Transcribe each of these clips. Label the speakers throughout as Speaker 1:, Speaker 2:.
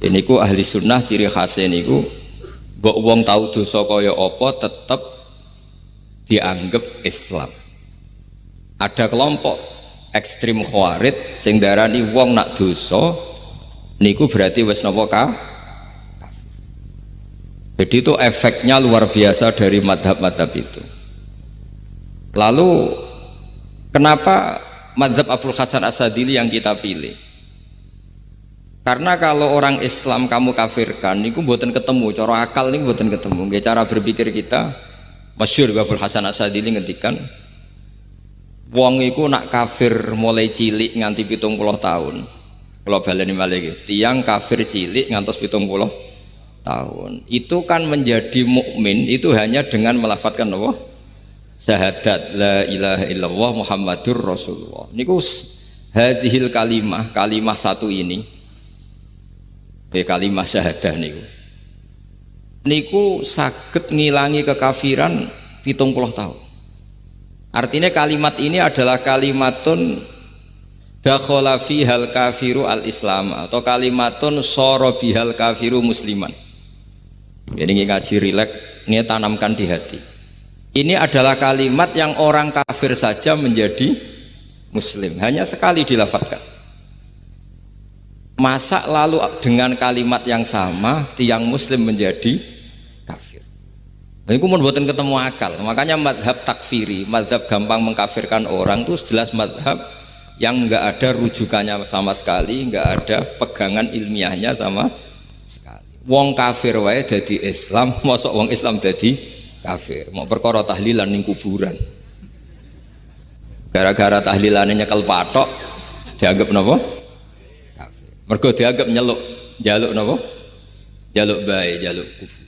Speaker 1: Ini ku ahli sunnah ciri khasnya niku mbok wong tau dosa kaya apa tetep dianggap Islam. Ada kelompok ekstrim khawarij sing darani wong nak dosa niku berarti wis napa kafir. Jadi itu efeknya luar biasa dari madhab-madhab itu. Lalu kenapa madhab Abul Hasan As-Sadili yang kita pilih? Karena kalau orang Islam kamu kafirkan niku mboten ketemu, cara akal niku mboten ketemu. Nggih cara berpikir kita masyhur Abul Hasan As-Sadili ngendikan wong iku nak kafir mulai cilik nganti 70 tahun. Kula baleni malih tiyang kafir cilik ngantos 70 tahun. Itu kan menjadi mukmin itu hanya dengan melafadzkan apa? Syahadat la ilaha illallah Muhammadur Rasulullah. Niku hadhil kalimah satu ini. Kalimah syahadah niku saged ngilangi kekafiran 70 tahun. Artinya kalimat ini adalah kalimatun dakhala fihal kafiru al-islam atau kalimatun sara bihal kafiru musliman. Jadi ngaji rileks, ini tanamkan di hati. Ini adalah kalimat yang orang kafir saja menjadi muslim, hanya sekali dilafadzkan. Masa lalu dengan kalimat yang sama tiang muslim menjadi kafir. Ini pun buatan ketemu akal. Makanya madhab takfiri, madhab gampang mengkafirkan orang itu jelas madhab yang enggak ada rujukannya sama sekali, enggak ada pegangan ilmiahnya sama sekali. Wong kafir wae dadi Islam, mosok wong Islam dadi kafir. Mau perkara tahlilan ning kuburan. Gara-gara tahlilane nyekel patok dianggap napa? Kafir. Mergo dianggap njaluk napa? Jaluk bae, jaluk kufur.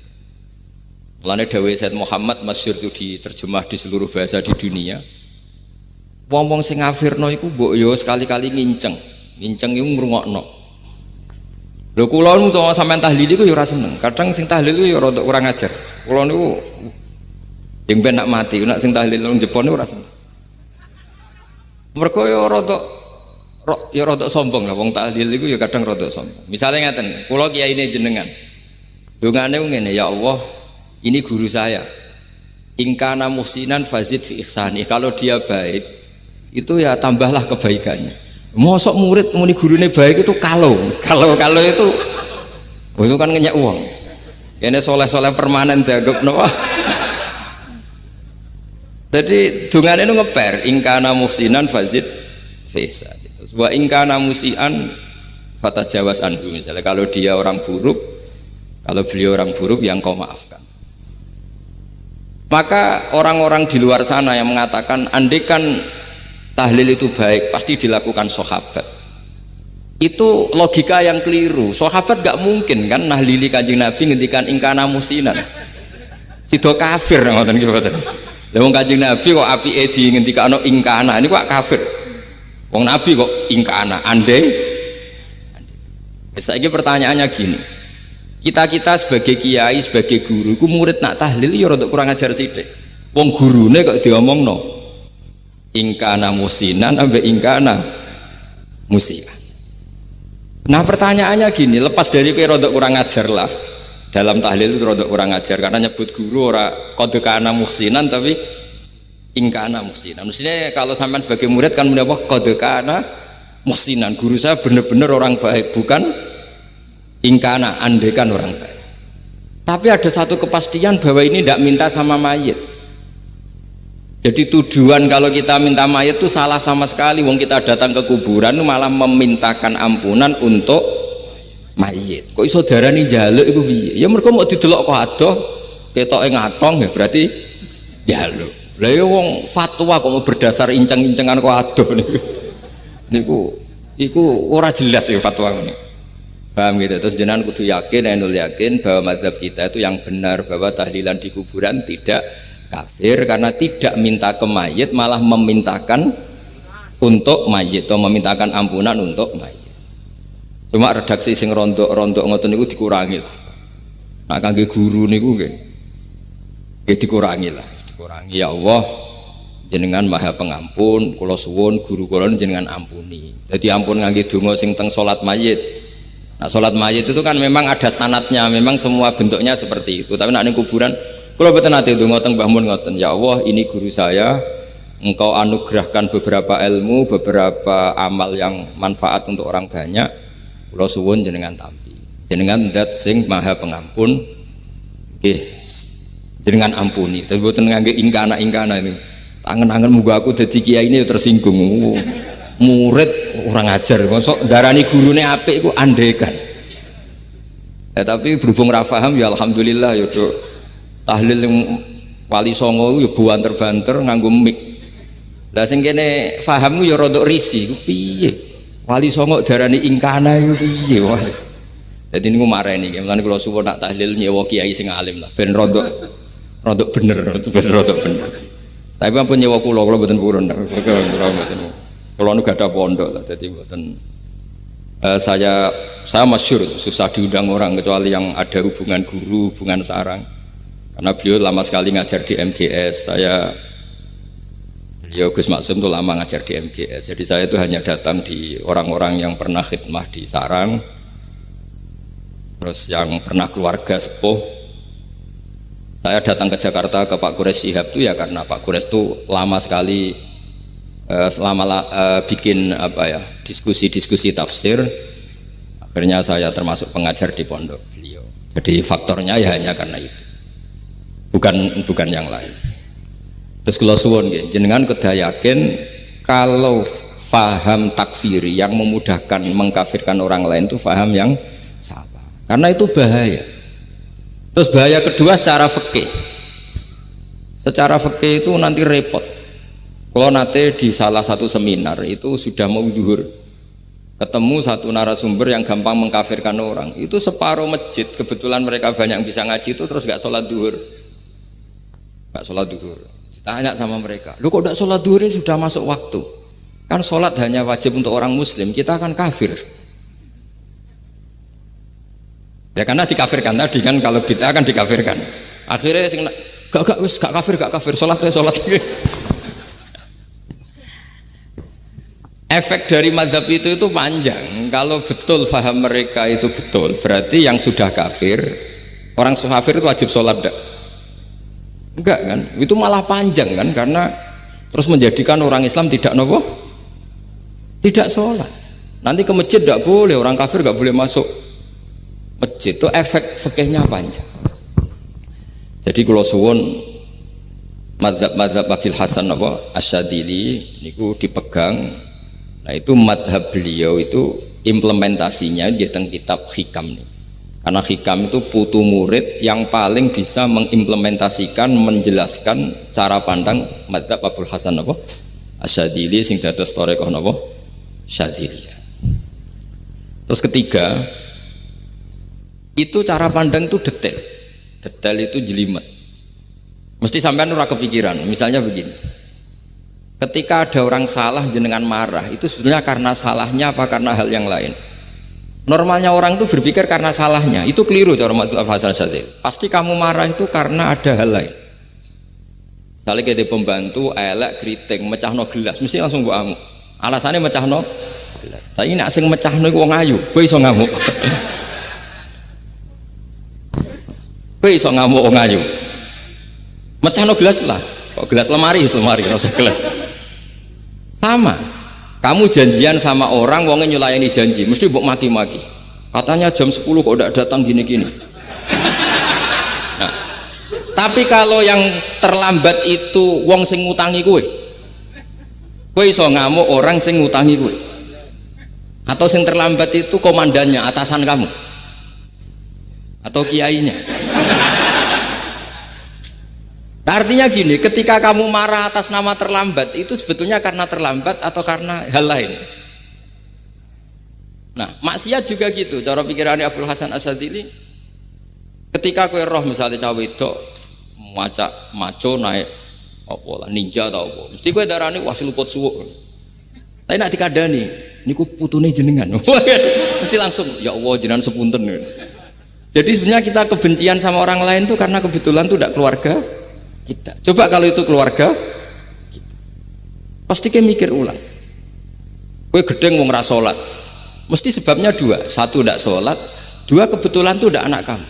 Speaker 1: Mulane dawuh Said Muhammad masyhur itu diterjemah di seluruh bahasa di dunia. Wong-wong sing ngafirno iku mbok yo sekali-kali nginceng iku ngrungokno. Lho kula nu sampean tahlil iku ya ora seneng. Kadang sing tahlil iku ya rada kurang ajar. Kula niku yang ben nak mati, nak sing tahlil nang Jepun niku ora seneng. Mergo ya rada sombong lah wong tahlil iku ya kadang rada sombong. Misale ngaten, kula kiyaine jenengan. Dongane ngene, ya Allah, ini guru saya. Ingkana muhsinan fazid fi ihsani. Kalau dia baik, itu ya tambahlah kebaikannya. Mosok murid muni gurune baik itu kalau itu kan ngenyek uang. Kene soleh-soleh permanen dianggap napa. Jadi dungane itu ngeper ingkana muhsinan fazid fisa. Wa ingkana musian fatajawaz anhu. Misalnya kalau dia orang buruk, kalau beliau orang buruk yang kau maafkan. Maka orang-orang di luar sana yang mengatakan andekan tahlil itu baik pasti dilakukan sahabat, itu logika yang keliru. Sahabat gak mungkin kan nahlili Kanjeng Nabi ngendikan ingkana musinan sido kafir ngoten nggih mboten. Lah wong Kanjeng Nabi kok apike di ngendikano ingkana ini kok kafir. Wong Nabi kok ingkana andai. Saiki pertanyaannya gini, kita sebagai kiai, sebagai guru ku murid nak tahlil ya rada kurang ajar sithik. Wong gurune kok diomongno ingkana musinan ambe ingkana musia. Nah pertanyaannya gini, lepas dari kowe rodok kurang ajar lah dalam tahlil itu rodok kurang ajar karena nyebut guru ora kode kana musinan tapi ingkana musinan. Mestinya kalau sampean sebagai murid kan menapa kode kana musinan, guru saya benar-benar orang baik, bukan ingkana andekan orang baik. Tapi ada satu kepastian bahwa ini tidak minta sama mayit. Jadi tujuan kalau kita minta mayat itu salah sama sekali. Wong kita datang ke kuburan malah memintakan ampunan untuk mayit. Kok iso darani njaluk iku piye? Ya mergo mau didelok kok adoh ketoke ngatong ya berarti njaluk. Lah ya wong fatwa kok mau berdasar inceng-incengan kok adoh niku. Iku ora jelas ya fatwa ngene. Paham gitu. Terus jenengan kudu yakin, yakin bahwa mazhab kita itu yang benar, bahwa tahlilan di kuburan tidak kafir karena tidak minta ke mayit, malah memintakan untuk mayit atau memintakan ampunan untuk mayit. Cuma redaksi sing rondok ngoten niku dikurangi lah. Nah kangge guru niku nggih dikurangi lah, dikurangi. Ya Allah, jenengan Maha Pengampun, kula suwun guru kula jenengan ampuni. Jadi ampun ngangge donga sing teng salat mayit. Nah, sholat mayit itu kan memang ada sanatnya, memang semua bentuknya seperti itu. Tapi nak ning kuburan, kalau betul nanti itu ngotong Mbah Mun ngoten, ya Allah ini guru saya, engkau anugerahkan beberapa ilmu, beberapa amal yang manfaat untuk orang banyak. Kula suwun jenengan tampi, jenengan dat sing maha pengampun, nggih, jenengan ampuni. Tapi boten ngangge ingkana ini. Angen-angen muga aku dadi kiai ini tersinggung. Murid orang ajar, kok darani gurune apik iku andekan. Ya tapi berhubung ra paham ya alhamdulillah ya do tahlil yang wali songo ya banter-banter nganggo mik. Lah sing kene paham ku ya rada risi, ku piye? Wali songo darani ingkana iku piye wae. Dadi niku mareni, mulane kula suwun nak tahlil nyewa kiai sing alim lah ben rada bener, ben rada bener. Tapi ampun nyewa kula mboten purun. Kalau nu gak ada pondok, jadi buatan saya masyhur susah diundang orang kecuali yang ada hubungan guru, hubungan sarang. Karena beliau lama sekali ngajar di MGS. Beliau Gus Maksum itu lama ngajar di MGS. Jadi saya itu hanya datang di orang-orang yang pernah khidmah di sarang, terus yang pernah keluarga sepuh. Saya datang ke Jakarta ke Pak Quraisy Shihab itu ya karena Pak Quraisy itu lama sekali bikin diskusi tafsir. Akhirnya saya termasuk pengajar di pondok beliau. Jadi faktornya ya hanya karena itu, bukan yang lain. Terus kalau suwun nggih jenengan kedah yakin kalau faham takfiri yang memudahkan mengkafirkan orang lain itu faham yang salah, karena itu bahaya. Terus bahaya kedua secara fikih itu nanti repot. Kalau nanti di salah satu seminar itu sudah mau zuhur, ketemu satu narasumber yang gampang mengkafirkan orang, itu separuh masjid kebetulan mereka banyak yang bisa ngaji itu terus nggak sholat duhur. Tanya sama mereka, lu kok nggak sholat duhur, ini sudah masuk waktu, kan sholat hanya wajib untuk orang muslim, kita akan kafir. Ya karena dikafirkan tadi kan, kalau kita akan dikafirkan. Akhirnya gak kafir, sholat. Efek dari mazhab itu panjang. Kalau betul faham mereka itu betul, berarti yang sudah kafir, orang kafir itu wajib sholat enggak kan? Itu malah panjang kan, karena terus menjadikan orang Islam tidak sholat. Nanti ke masjid tidak boleh, orang kafir nggak boleh masuk masjid. Itu efek fikihnya panjang. Jadi kalau suwun mazhab Abil Hasan Asyadzili niku dipegang. Nah itu madhab beliau itu implementasinya di teng kitab Hikam nih. Karena Hikam itu putu murid yang paling bisa mengimplementasikan, menjelaskan cara pandang madhab Abul Hasan Asyadzili sing dados thariqah Syadziliyah. Terus ketiga, itu cara pandang itu detail itu jelimet. Mesti sampean ora kepikiran. Misalnya begini. Ketika ada orang salah jenengan marah, itu sebenarnya karena salahnya apa karena hal yang lain? Normalnya orang itu berpikir karena salahnya, itu keliru cara Abul Hasan Asyadzili. Pasti kamu marah itu karena ada hal lain. Misalnya kayak pembantu elek keriting mecahno gelas, mesti langsung mbok amuk. Alasannya mecahno gelas. Tapi nek sing mecahno iku wong ayu, kowe iso ngamuk. Kowe iso ngamuk wong ayu. Mecahno gelas lah. Kok gelas lemari, rasa gelas. Sama, kamu janjian sama orang, wongnya nyulayani janji, mesti mbok maki-maki. Katanya jam 10 kok udah datang gini-gini. Nah, tapi kalau yang terlambat itu wong sing ngutangi kowe iso ngamuk orang sing ngutangi kowe. Atau sing terlambat itu komandannya, atasan kamu. Atau kiainya. Nah, artinya gini, ketika kamu marah atas nama terlambat itu sebetulnya karena terlambat atau karena hal lain. Nah, maksiat juga gitu. Cara pikirannya Abul Hasan Asyadzili, ketika kowe roh misalnya cawe itu maco naik ninja atau apa, mesti kowe darani wah seluput suwuk. Tapi nak dikandani, niku putune jenengan. Mesti langsung ya Allah jenengan sepunten. Jadi sebenarnya kita kebencian sama orang lain tuh karena kebetulan tuh tidak keluarga kita. Coba kalau itu keluarga kita, pasti kayak mikir ulang. Kowe gedeng wong ra salat, Mesti sebabnya dua, satu tidak sholat, dua kebetulan itu tidak anak kamu.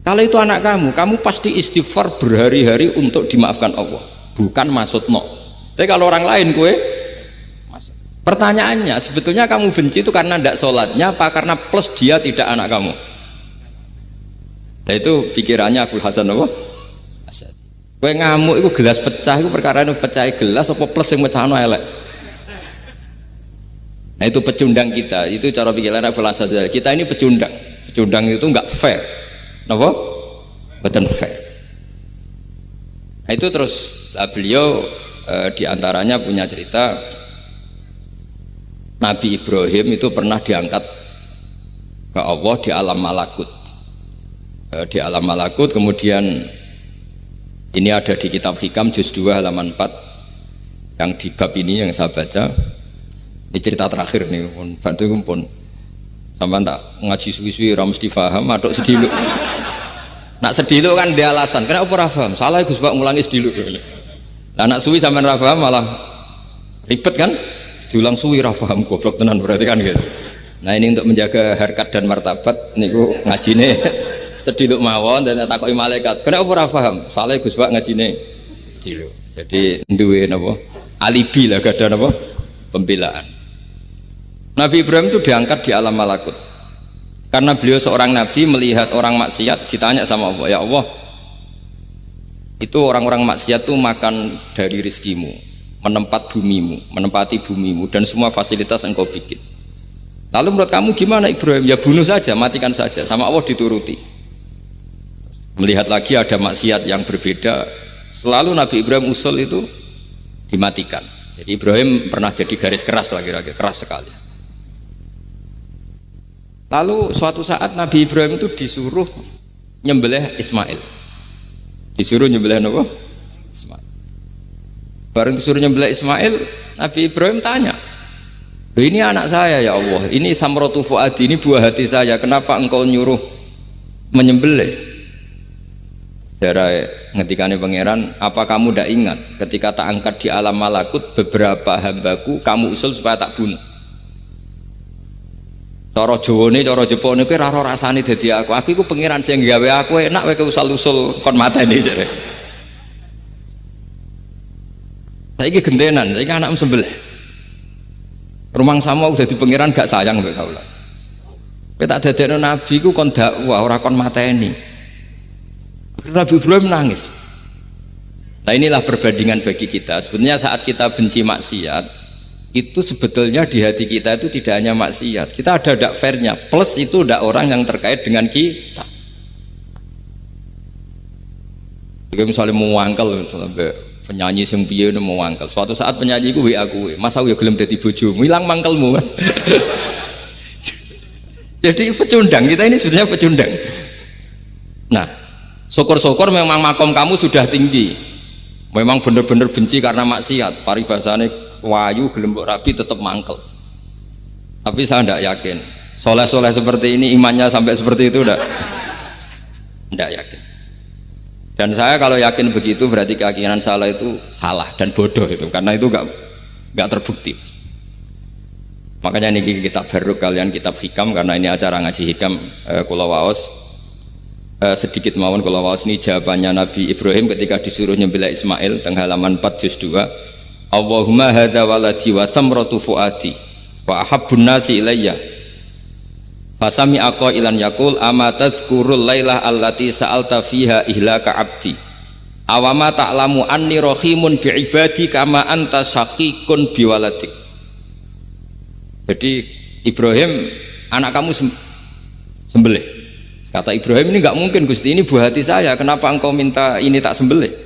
Speaker 1: Kalau itu anak kamu, kamu pasti istighfar berhari-hari untuk dimaafkan Allah, bukan maksud no. Tapi kalau orang lain kue, pertanyaannya sebetulnya kamu benci itu karena tidak sholatnya apa karena plus dia tidak anak kamu? Nah itu pikirannya Abul Hasan apa? Kue ngamuk itu gelas pecah itu perkara itu pecah gelas apa plus yang pecah elek. Nah itu pecundang kita, itu cara pikiran Abul Hasan. Kita ini pecundang itu nggak fair, kenapa? Betul fair. Nah itu terus beliau diantaranya punya cerita Nabi Ibrahim itu pernah diangkat ke Allah di alam malakut. Di alam malakut kemudian ini ada di kitab Hikam juz 2 halaman 4 yang di bab ini yang saya baca. Ini cerita terakhir nih, bantu pun sampai tak ngaji suwi-suwi ora mesti paham, aduk sediluk. Nak sediluk kan dia alasan, kenapa ora paham? Salah Gus Pak ngulangi sediluk. Lah nak suwi sampean ora paham malah ribet kan? Diulang suwi ora paham goblok tenan berarti kan gitu. Nah ini untuk menjaga harkat dan martabat niku ngajine sediluk mawon dan takoki malaikat. Kenapa ora paham? Salah Gus Pak ngajine sediluk. Jadi duwe napa? Alibi lah gak ada napa? Pembelaan. Nabi Ibrahim itu diangkat di alam malakut karena beliau seorang nabi melihat orang maksiat, ditanya sama Allah, ya Allah itu orang-orang maksiat itu makan dari rizkimu, menempati bumimu dan semua fasilitas engkau bikin. Lalu menurut kamu gimana Ibrahim? Ya bunuh saja, matikan saja. Sama Allah dituruti. Melihat lagi ada maksiat yang berbeda, selalu Nabi Ibrahim usul itu dimatikan. Jadi Ibrahim pernah jadi garis keras lagi, keras sekali. Lalu suatu saat Nabi Ibrahim itu disuruh nyembelih Ismail. Disuruh nyembelih apa? Ismail. Bareng disuruh nyembelih Ismail, Nabi Ibrahim tanya, ini anak saya ya Allah, ini samratu fuadi, ini buah hati saya, kenapa engkau nyuruh menyembelih? Secara ngetikane pangeran, apa kamu tidak ingat ketika tak angkat di alam malakut beberapa hambaku kamu usul supaya tak bunuh? Cara Jawane, cara Jepone kuwi ora rasane dadi aku. Aku iku pangeran sing gawe aku enak wae usul-usul kon mateni jare. Saiki gentenan, saiki anakmu sembelih. Rumang sama dadi pangeran gak sayang mbek kaula. Kowe tak dadekno nabi ku kon dakwah ora kon mateni. Nabi Ibrahim nangis. Nah inilah perbandingan bagi kita. Sebenarnya saat kita benci maksiat itu sebetulnya di hati kita itu tidak hanya maksiat, kita ada dak fairnya, plus itu dak orang yang terkait dengan kita. Jika misalnya mau wangkel, misalnya penyanyi sing piye mau wangkel, suatu saat penyanyi ku WA kuwe, masa ya gelem dadi bojomu, ilang mangkelmu kan. Jadi pecundang, kita ini sebetulnya pecundang. Nah, syukur-syukur memang makom kamu sudah tinggi, memang benar-benar benci karena maksiat, paribasane wayu gelembok rabi tetap mangkel. Tapi saya tidak yakin soleh-soleh seperti ini imannya sampai seperti itu tidak yakin. Dan saya kalau yakin begitu berarti keyakinan salah itu salah dan bodoh itu, karena itu nggak terbukti. Makanya ini kitab baru kalian kitab Hikam, karena ini acara ngaji Hikam kula waos sedikit mawon kula waos ini jawabannya Nabi Ibrahim ketika disuruh nyembelih Ismail tengah halaman 4 juz 2. Allahumma hadza waladi wa samratu fuadi wa ahabbun nasi ilayya fasami aqailan yaqul ama tazkurul lailah allati sa'alta fiha ihlaka abdi awama ta'lamu anni rahimun bi ibadi kama anta syaqiqun bi waladik. Jadi Ibrahim, anak kamu sembelih. Kata Ibrahim, ini enggak mungkin Gusti, ini buah hati saya, kenapa engkau minta ini tak sembelih?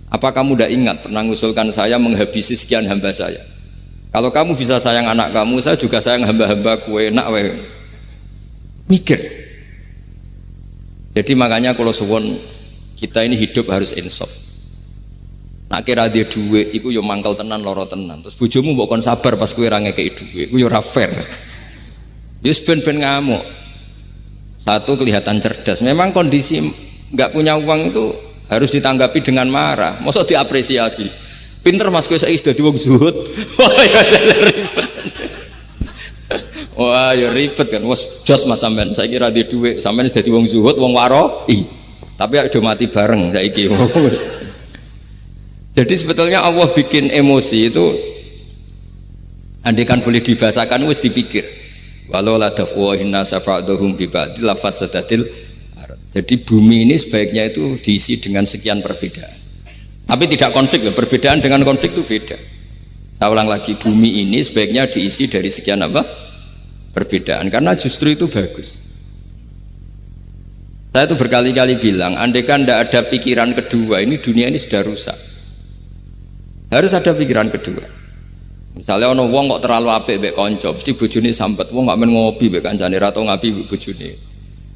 Speaker 1: Apa kamu tidak ingat pernah mengusulkan saya menghabisi sekian hamba saya? Kalau kamu bisa sayang anak kamu, saya juga sayang hamba-hamba kue enak we. Mikir. Jadi makanya kalau suwon kita ini hidup harus insaf. Nak kira dia duit, iku yo mangkel tenan loro tenan. Terus bojomu mbok kon sabar pas kue ra ngekeki duit, iku yo ora fair. Yo ben-ben ngamuk. Satu kelihatan cerdas. Memang kondisi nggak punya uang itu harus ditanggapi dengan marah, masa diapresiasi. Pinter mas kowe saiki dadi wong zuhud. Wah, ya ribet kan. Wes jos Mas sampean. Saiki ra duwe dhuwit, sampean wis dadi wong zuhud, wong waroi. Tapi udah mati bareng saiki. Jadi sebetulnya Allah bikin emosi itu andaikan boleh dibahasakan wis dipikir. Walau la dafwahin nasa fa'dhum bi ba'dil lafasadatil ard. Jadi bumi ini sebaiknya itu diisi dengan sekian perbedaan. Tapi tidak konflik, perbedaan dengan konflik itu beda. Saya ulang lagi, bumi ini sebaiknya diisi dari sekian apa? Perbedaan, karena justru itu bagus. Saya itu berkali-kali bilang, andaikan tidak ada pikiran kedua, ini dunia ini sudah rusak. Harus ada pikiran kedua. Misalnya ono wong kok terlalu apik mbek kanca, mesti bojone sampet. Wong gak men ngopi mbek kancane ra tau ngapi mbek bojone.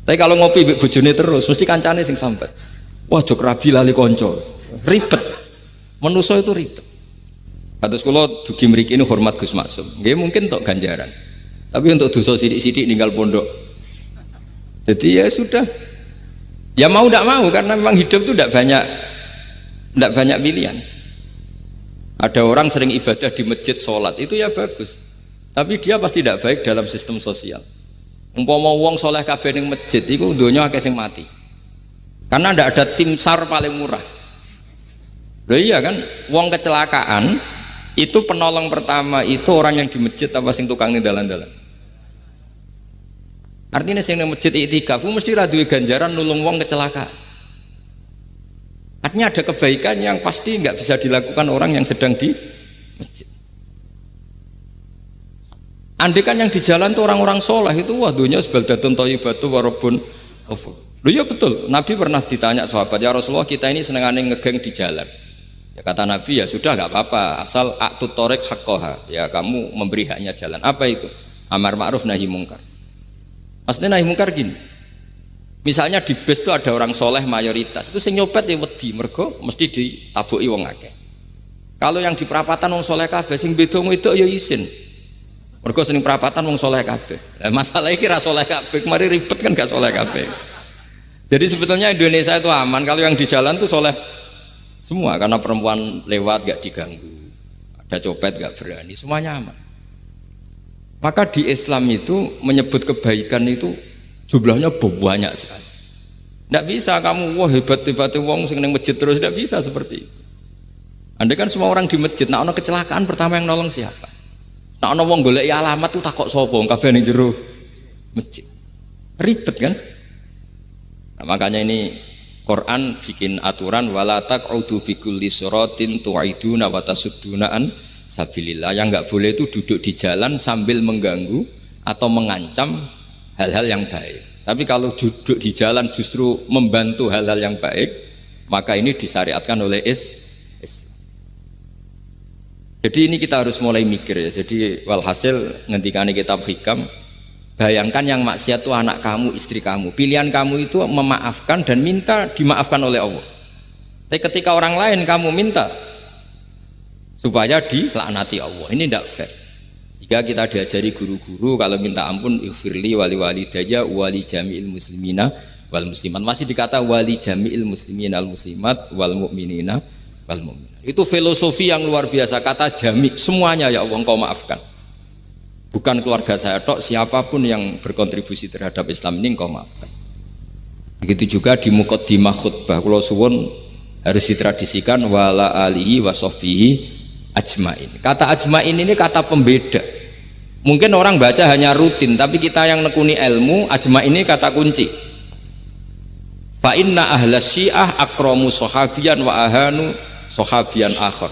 Speaker 1: Tapi kalau ngopi mbek bojone terus, mesti kancane sing sampet. Wah, jok rabi lali kanca. Ribet. Manusa itu ribet. Kados kula dugi mriki ini hormat Gus Maksum. Nggih mungkin tok ganjaran. Tapi untuk dosa sidik-sidik ninggal pondok. Jadi ya sudah. Ya mau tidak mau karena memang hidup itu tidak banyak pilihan. Ada orang sering ibadah di masjid sholat itu ya bagus. Tapi dia pasti tidak baik dalam sistem sosial. Umpama wong soleh kabeh ning masjid itu donya akeh sing mati. Karena tidak ada tim SAR paling murah. Loh iya kan, wong kecelakaan itu penolong pertama itu orang yang di masjid apa sing tukang ning dalan-dalan. Artinya sing ning masjid iktikaf mesti ra duwe ganjaran nulung wong kecelakaan. Artinya ada kebaikan yang pasti nggak bisa dilakukan orang yang sedang di masjid. Andaikan yang di jalan tuh orang-orang soleh itu wah dunia sebaldatun thayyibatu warabun ghafur. Loh ya betul, Nabi pernah ditanya sahabat, ya Rasulullah kita ini senengane ngegeng di jalan. Ya kata Nabi ya sudah nggak apa-apa asal a'tut thoriq haqqaha, ya kamu memberi haknya jalan. Apa itu? Amar ma'ruf nahi mungkar. Maksudnya nahi mungkar gini, misalnya di bus itu ada orang soleh mayoritas, itu sing nyopet ya wedi mergo mesti ditabuki wong akeh. Kalau yang di perapatan wong soleh kabeh sing beda itu ya isin. Mergo sing perapatan wong soleh kabeh. Lah masalah iki ra soleh kabeh, kemari ribet kan gak soleh kabeh. Jadi sebetulnya Indonesia itu aman kalau yang di jalan tuh soleh semua karena perempuan lewat gak diganggu, ada copet gak berani, semuanya aman. Maka di Islam itu menyebut kebaikan itu jumlahnya banyak sekali. Tidak bisa kamu wah hebat-hebatnya wong sing ning masjid terus, tidak bisa seperti itu. Andai kan semua orang di masjid, nah ono kecelakaan pertama yang nolong siapa? Nah ono wong golek alamat tuh takok sapa kabeh ning jero masjid. Ribet kan? Nah, makanya ini Quran bikin aturan wala taq'udu bikulli siratin tu'iduna wa tasudduna an sabilillah. Yang enggak boleh itu duduk di jalan sambil mengganggu atau mengancam hal-hal yang baik. Tapi kalau duduk di jalan justru membantu hal-hal yang baik, maka ini disyariatkan oleh Islam. Jadi ini kita harus mulai mikir ya. Jadi walhasil ngendikane kitab Hikam, bayangkan yang maksiat itu anak kamu, istri kamu. Pilihan kamu itu memaafkan dan minta dimaafkan oleh Allah. Tapi ketika orang lain kamu minta supaya dilaknati Allah, ini tidak fair. Jika kita diajari guru-guru kalau minta ampun ighfirli wali walidayya wali jami'il muslimina wal muslimat, masih dikata wali jami'il muslimina al muslimat wal mu'minina wal mu'minat. Itu filosofi yang luar biasa, kata jami' semuanya ya Allah engkau maafkan. Bukan keluarga saya tok, siapapun yang berkontribusi terhadap Islam ini engkau maafkan. Begitu juga di muqaddimah khutbah kula suwun harus ditradisikan wala alihi wa sahbihi ajmain. Kata ajmain ini kata pembeda. Mungkin orang baca hanya rutin, tapi kita yang nekuni ilmu, ajmain ini kata kunci. Fa inna ahlas syiah akramu sahabiyan wa ahanu sahabiyan akhar.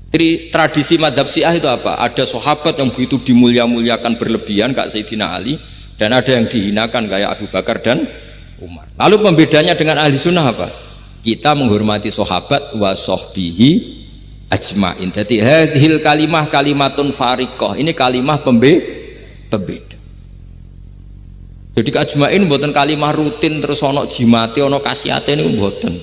Speaker 1: Jadi tradisi madhab syiah itu apa? Ada sahabat yang begitu dimulia-muliakan berlebihan kayak Sayyidina Ali, dan ada yang dihinakan kayak Abu Bakar dan Umar. Lalu pembedanya dengan ahli sunnah apa? Kita menghormati sahabat wa sahbihi ajmain. Jadi hadhil kalimah kalimatun fariqah. Ini kalimah pembeda. Jadi ajmain buatan kalimah rutin terus ono jimati ono kasiate ini buatan.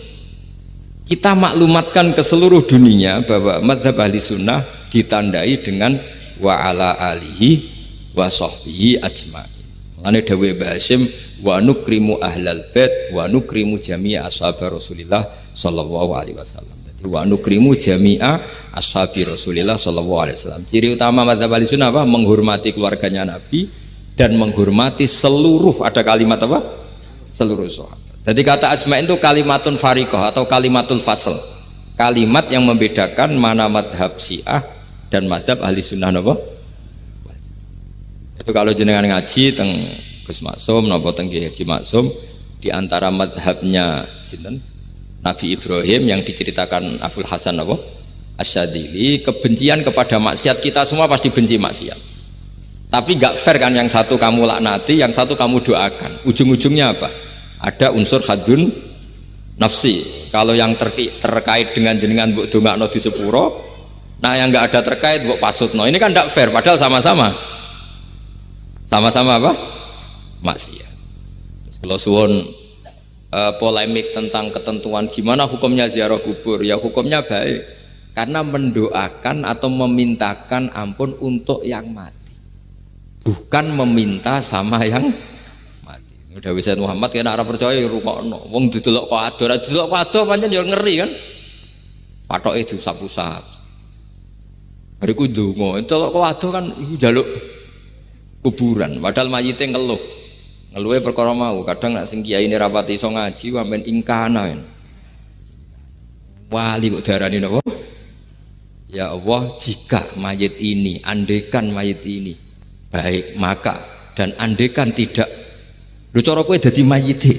Speaker 1: Kita maklumatkan ke seluruh dunia bahwa mazhab ahli sunnah ditandai dengan wa ala alihi wa sahbihi ajmain. Mulane dawuh Mbah Hasyim wa nukrimu ahlal bait wa nukrimu jami'a ashab Rasulillah sallallahu alaihi wasallam. wa nukrimu jami'a ashabi Rasulillah sallallahu alaihi wasallam. Ciri utama madzhab Ahlussunnah apa? Menghormati keluarganya Nabi dan menghormati seluruh, ada kalimat apa? Seluruh sahabat. Jadi kata ajma'in itu kalimatun fariqah atau kalimatul fasl. Kalimat yang membedakan mana madhab Syiah dan madhab Ahlussunnah apa? Itu kalau jenengan ngaji teng Gus Maksum napa teng Kiai Haji Maksum, di antara madhabnya sinten Nabi Ibrahim yang diceritakan Abdul Hasan apa Asyadili, kebencian kepada maksiat, kita semua pasti benci maksiat, tapi gak fair kan, yang satu kamu laknati, yang satu kamu doakan. Ujung-ujungnya apa? Ada unsur hadun nafsi. Kalau yang terkait dengan jenengan mbok dongakno di sepuro, nah yang gak ada terkait mbok pasutno, ini kan gak fair, padahal sama-sama apa? Maksiat. Terus kalau suwun polemik tentang ketentuan gimana hukumnya ziarah kubur, ya hukumnya baik karena mendoakan atau memintakan ampun untuk yang mati, bukan meminta sama yang mati. Udah bisa Muhammad kena arah percaya rukokno wong didelok kok ado pancen ya ngeri kan, patoke diusap-usap bariku ndonga delok kok ado kan iku njaluk kuburan, padahal mayite ngeluhe perkara mau. Kadang nek sing kiai ini rapati iso ngaji wamen ingkana wali kok darani napa? Ya Allah, jika mayit ini, andekan mayit ini baik, maka, dan andekan tidak, lu cara kowe dadi mayite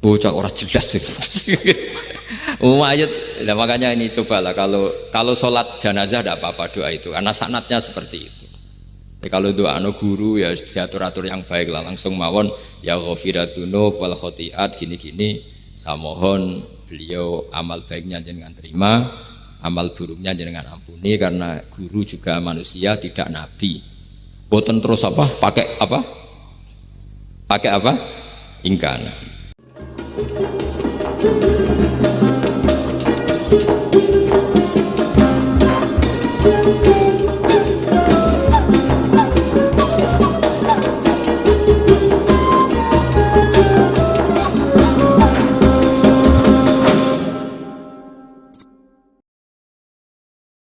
Speaker 1: bocah ora jelas mayit. Nah, makanya ini cobalah kalau sholat jenazah tidak apa-apa doa itu karena sanatnya seperti itu. Kalau doa no guru ya diatur-atur yang baik lah, langsung mawon ya ghafiratunu wal khotiat gini-gini, saya mohon beliau amal baiknya jangan terima, amal buruknya jangan ampuni, karena guru juga manusia tidak nabi. Boten terus apa pakai apa ingkana.